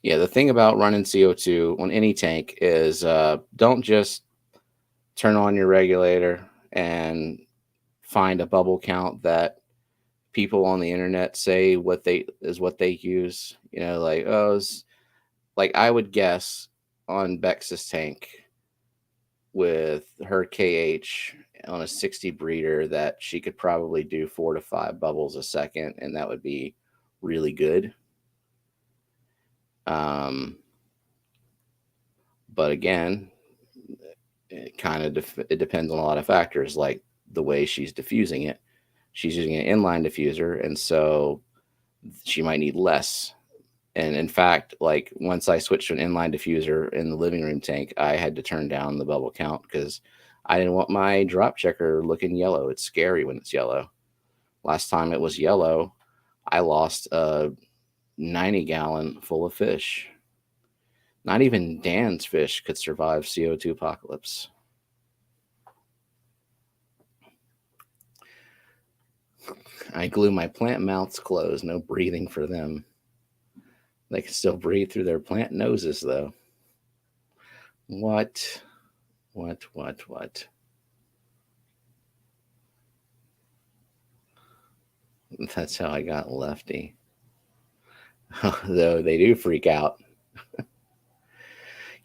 Yeah, the thing about running CO2 on any tank is don't just turn on your regulator and find a bubble count that people on the internet say what they use. You know, like I would guess on Becks' tank, with her KH on a 60 breeder that she could probably do 4 to 5 bubbles a second, and that would be really good. But again, it kind of it depends on a lot of factors, like the way she's diffusing it. She's using an inline diffuser, and so she might need less. And in fact, like once I switched to an inline diffuser in the living room tank, I had to turn down the bubble count because I didn't want my drop checker looking yellow. It's scary when it's yellow. Last time it was yellow, I lost a 90-gallon full of fish. Not even Dan's fish could survive CO2 apocalypse. I glue my plant mouths closed. No breathing for them. They can still breathe through their plant noses, though. What? That's how I got Lefty. Though they do freak out.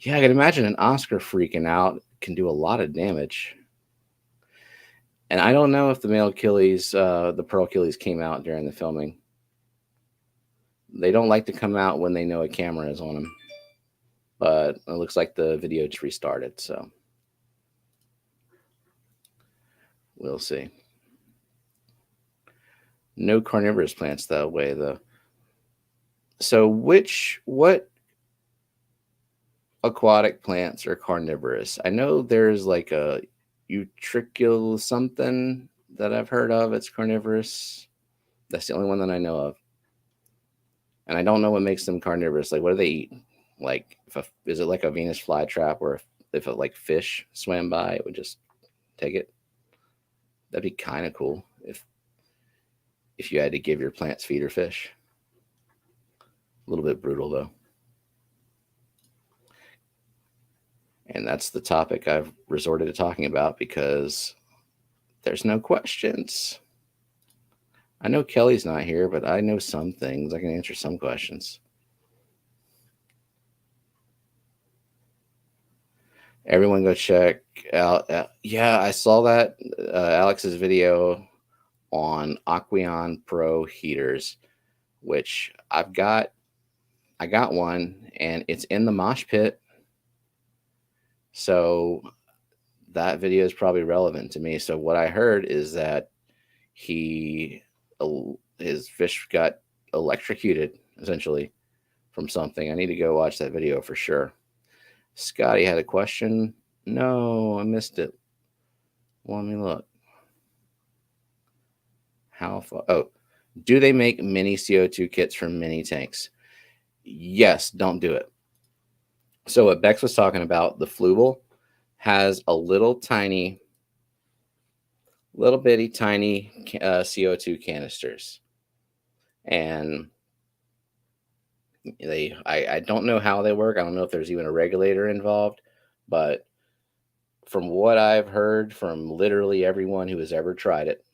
Yeah, I can imagine an Oscar freaking out can do a lot of damage. And I don't know if the male Achilles, the pearl Achilles, came out during the filming. They don't like to come out when they know a camera is on them. But it looks like the video just restarted, so we'll see. No carnivorous plants that way, though. So what aquatic plants are carnivorous? I know there's like a utricule something that I've heard of. It's carnivorous. That's the only one that I know of. And I don't know what makes them carnivorous. Like, what do they eat? Like, is it like a Venus flytrap where if it like fish swam by, it would just take it? That'd be kind of cool if you had to give your plants feed or fish. A little bit brutal, though. And that's the topic I've resorted to talking about because there's no questions. I know Kelley's not here, but I know some things. I can answer some questions. Everyone go check out. Yeah, I saw that Alex's video on Aqueon Pro heaters, which I got one, and it's in the mosh pit. So that video is probably relevant to me. So what I heard is that his fish got electrocuted essentially from something. I need to go watch that video for sure. Scotty had a question. No, I missed it. Let me look. How far? Oh, do they make mini CO2 kits from mini tanks? Yes, don't do it. So what Beccs was talking about, the Fluval has a little bitty tiny CO2 canisters. And I don't know how they work. I don't know if there's even a regulator involved, but from what I've heard from literally everyone who has ever tried it,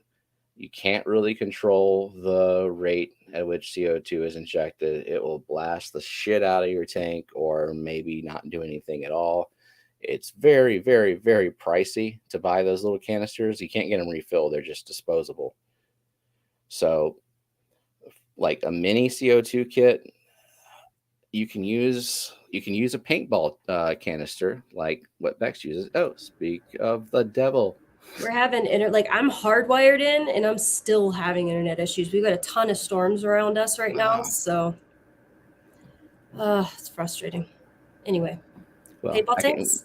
you can't really control the rate at which CO2 is injected. It will blast the shit out of your tank or maybe not do anything at all. It's very, very, very pricey to buy those little canisters. You can't get them refilled. They're just disposable. So like a mini CO2 kit, you can use a paintball canister like what Beccs uses. Oh, speak of the devil. We're having I'm hardwired in and I'm still having internet issues. We've got a ton of storms around us right now, so it's frustrating. Anyway, well, paintball tanks?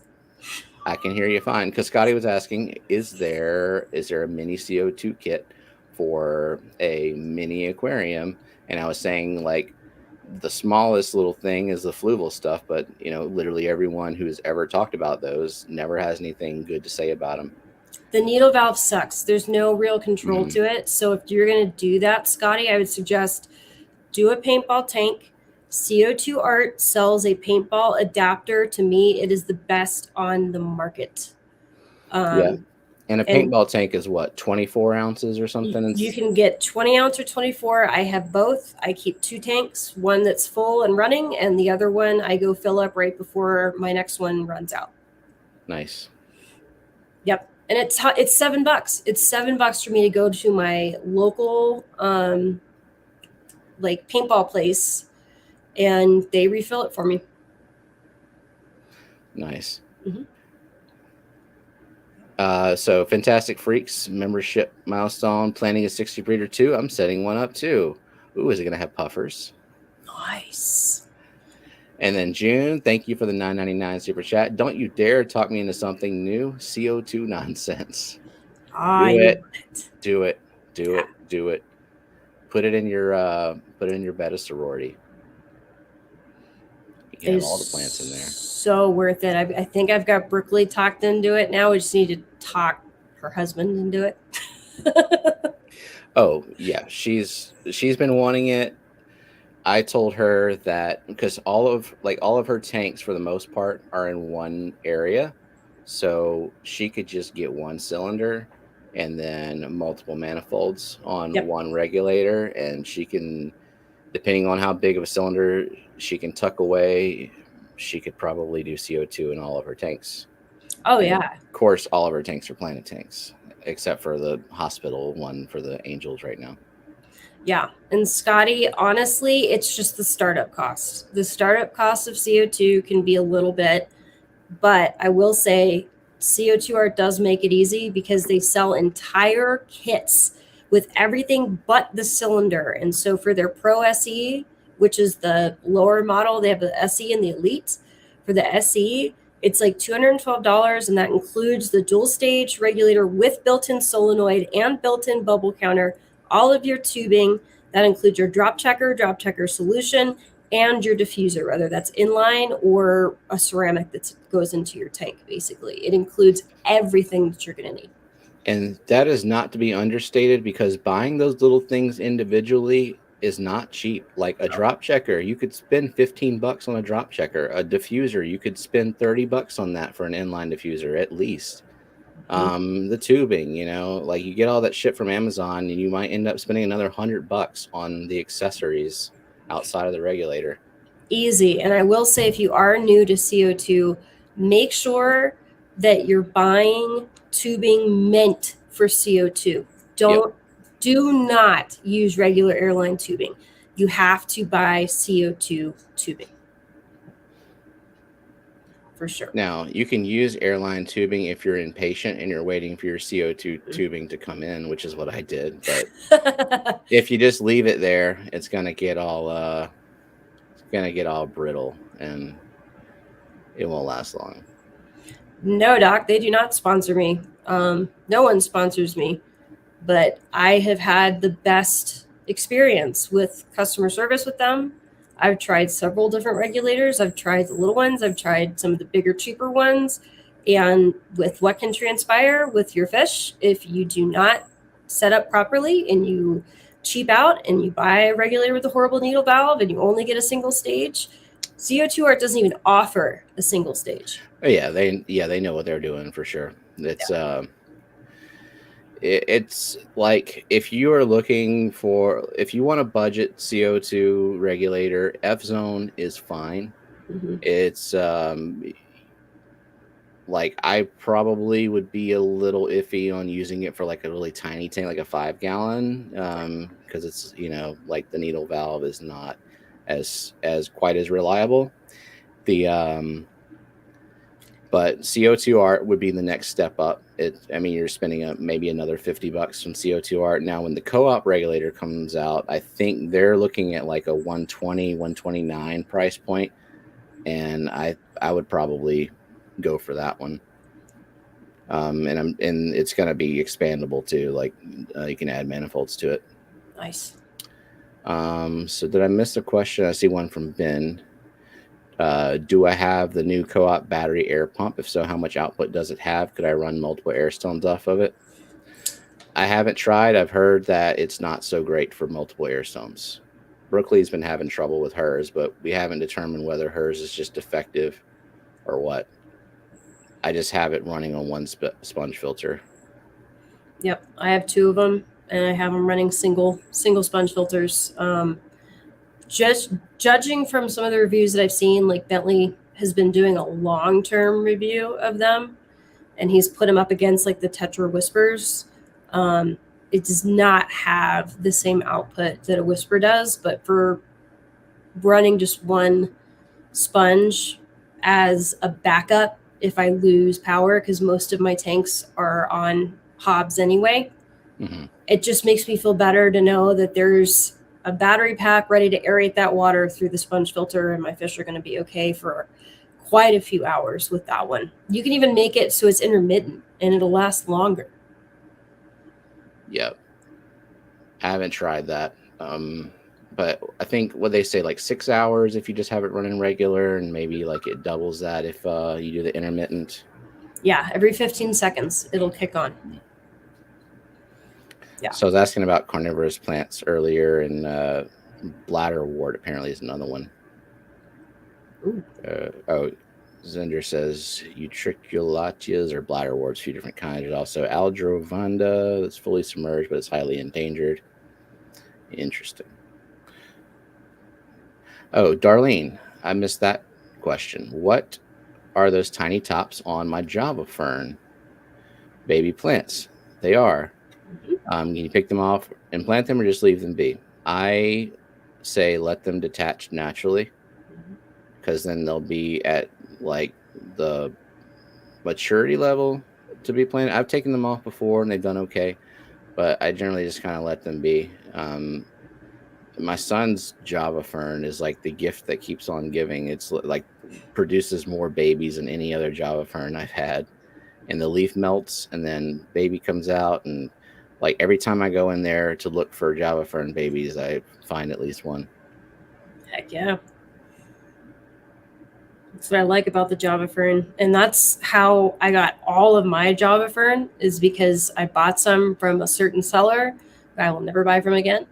I can hear you fine because Scotty was asking, is there a mini CO2 kit for a mini aquarium? And I was saying, like, the smallest little thing is the Fluval stuff, but literally everyone who's ever talked about those never has anything good to say about them. The needle valve sucks. There's no real control to it. So if you're going to do that, Scotty, I would suggest do a paintball tank. CO2 Art sells a paintball adapter. To me, it is the best on the market. Yeah. And a paintball tank is what, 24 ounces or something? You can get 20 ounce or 24. I have both. I keep 2 tanks, one that's full and running, and the other one I go fill up right before my next one runs out. Nice. Yep. And it's $7. It's $7 for me to go to my local like paintball place, and they refill it for me. Nice. Mhm. So Fantastic Freaks membership milestone, planning a 60 breeder too. I'm setting one up too. Ooh, is it gonna have puffers? Nice. And then June, thank you for the $9.99 super chat. Don't you dare talk me into something new. CO2 nonsense. I Do knew it. it. Do it. Do it. Do it. Put it in your bed of sorority. You can It have is all the plants in there. so worth it. I think I've got Brooklyn talked into it now. We just need to talk her husband into it. Oh yeah, she's been wanting it. I told her that because all of her tanks for the most part are in one area, so she could just get one cylinder and then multiple manifolds on Yep. one regulator, and she can, depending on how big of a cylinder she can tuck away, she could probably do CO2 in all of her tanks. Oh And yeah. of course, all of her tanks are planet tanks, except for the hospital one for the angels right now. Yeah. And Scotty, honestly, it's just the startup cost. The startup cost of CO2 can be a little bit, but I will say CO2 Art does make it easy because they sell entire kits with everything but the cylinder. And so for their Pro SE, which is the lower model, they have the SE and the Elite. For the SE, it's like $212, and that includes the dual stage regulator with built-in solenoid and built-in bubble counter, all of your tubing. That includes your drop checker solution, and your diffuser, whether that's inline or a ceramic that goes into your tank. Basically, it includes everything that you're going to need. And that is not to be understated, because buying those little things individually is not cheap. Like a drop checker, you could spend $15 on a drop checker. A diffuser, you could spend $30 on that for an inline diffuser at least. The tubing, like you get all that shit from Amazon, and you might end up spending another $100 on the accessories outside of the regulator. Easy. And I will say, if you are new to CO2, make sure that you're buying tubing meant for CO2. Do not use regular airline tubing. You have to buy CO2 tubing. For sure. Now, you can use airline tubing if you're impatient and you're waiting for your CO2 tubing to come in, which is what I did. But if you just leave it there, it's gonna get all brittle, and it won't last long. No, Doc, they do not sponsor me. No one sponsors me, but I have had the best experience with customer service with them. I've tried several different regulators. I've tried the little ones. I've tried some of the bigger, cheaper ones. And with what can transpire with your fish, if you do not set up properly and you cheap out and you buy a regulator with a horrible needle valve and you only get a single stage, CO2 Art doesn't even offer a single stage. Oh, yeah, they know what they're doing for sure. It's like, if you want a budget CO2 regulator, F Zone is fine. Mm-hmm. It's like, I probably would be a little iffy on using it for like a really tiny tank, like a 5 gallon, because it's, like the needle valve is not as quite as reliable. But CO2 Art would be the next step up. You're spending maybe another $50 from CO2 Art. Now, when the co-op regulator comes out, I think they're looking at like a $120, $129 price point, and I would probably go for that one. And it's going to be expandable too. Like, you can add manifolds to it. Nice. So did I miss a question? I see one from Ben. Do I have the new co-op battery air pump? If so, how much output does it have? Could I run multiple air stones off of it? I haven't tried. I've heard that it's not so great for multiple air stones. Brooklyn's been having trouble with hers, but we haven't determined whether hers is just defective or what. I just have it running on one sponge filter. Yep, I have 2 of them, and I have them running single sponge filters. Just judging from some of the reviews that I've seen, like Bentley has been doing a long-term review of them. and he's put them up against like the Tetra Whispers. It does not have the same output that a Whisper does, but for running just one sponge as a backup if I lose power, because most of my tanks are on hobs anyway, it just makes me feel better to know that there's a battery pack ready to aerate that water through the sponge filter, and my fish are going to be okay for quite a few hours with that one. You can even make it so it's intermittent and it'll last longer. Yep. I haven't tried that. But I think what they say, like 6 hours if you just have it running regular, and maybe like it doubles that if you do the intermittent. Yeah, every 15 seconds it'll kick on. Yeah. So I was asking about carnivorous plants earlier, and bladderwort apparently is another one. Zender says utriculatias or bladderworts, a few different kinds. There's also aldrovanda that's fully submerged, but it's highly endangered. Interesting. Oh, Darlene, I missed that question. What are those tiny tops on my Java fern? Baby plants. They are. Can you pick them off and plant them, or just leave them be? I say let them detach naturally, because then they'll be at like the maturity level to be planted. I've taken them off before and they've done okay, but I generally just kind of let them be. My son's Java fern is like the gift that keeps on giving. It's like produces more babies than any other Java fern I've had, and the leaf melts and then baby comes out, and like every time I go in there to look for Java fern babies, I find at least one. Heck yeah. That's what I like about the Java fern. And that's how I got all of my Java fern, is because I bought some from a certain seller that I will never buy from again.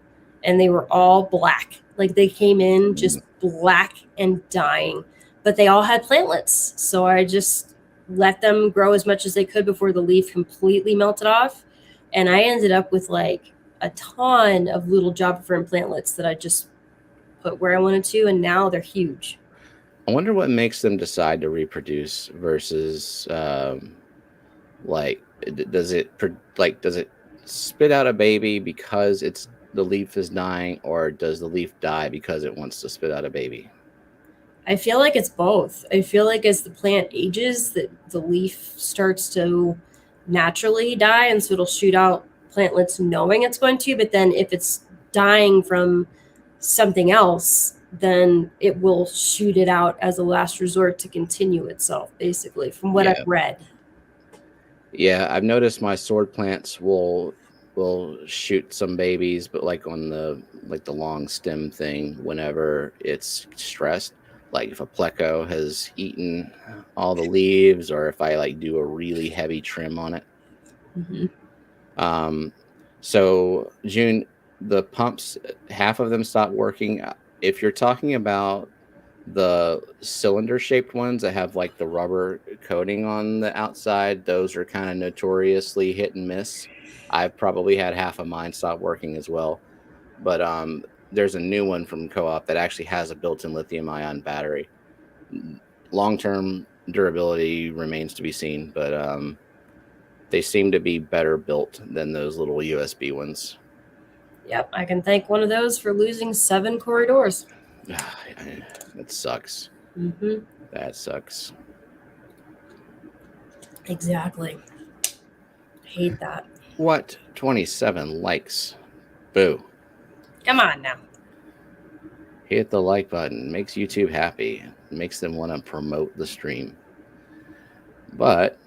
And they were all black. Like they came in just black and dying, but they all had plantlets. So I just let them grow as much as they could before the leaf completely melted off. And I ended up with like a ton of little Java fern plantlets that I just put where I wanted to. And now they're huge. I wonder what makes them decide to reproduce versus like does it spit out a baby because the leaf is dying, or does the leaf die because it wants to spit out a baby? I feel like it's both. I feel like as the plant ages, that the leaf starts to naturally die, and so it'll shoot out plantlets knowing it's going to, but then if it's dying from something else, then it will shoot it out as a last resort to continue itself, basically, from what I've read. Yeah, I've noticed my sword plants will shoot some babies, but like on the long stem thing, whenever it's stressed, like if a pleco has eaten all the leaves, or if I like do a really heavy trim on it. So June, the pumps, half of them stopped working. If you're talking about the cylinder shaped ones that have like the rubber coating on the outside, those are kind of notoriously hit and miss. I've probably had half of mine stop working as well. But there's a new one from Co-op that actually has a built-in lithium ion battery. Long-term durability remains to be seen, but they seem to be better built than those little USB ones. Yep, I can thank one of those for losing 7 corridors. That sucks. That sucks. Exactly. Hate that. What? 27 likes. Boo. Come on now. Hit the like button. Makes YouTube happy. Makes them want to promote the stream. But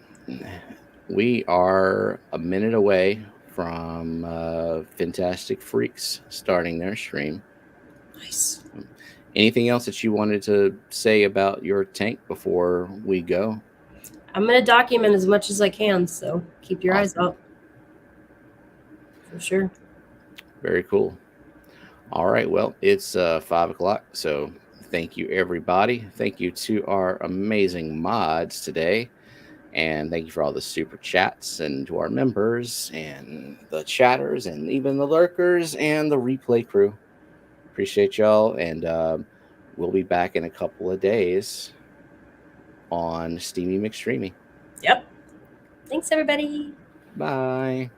we are a minute away from Fantastic Freaks starting their stream. Nice. Anything else that you wanted to say about your tank before we go? I'm going to document as much as I can, so keep your eyes out. For sure. Very cool. All right, well, it's 5 o'clock, so thank you, everybody. Thank you to our amazing mods today, and thank you for all the super chats, and to our members, and the chatters, and even the lurkers, and the replay crew. Appreciate y'all, and we'll be back in a couple of days on Steamy McStreamy. Yep. Thanks, everybody. Bye.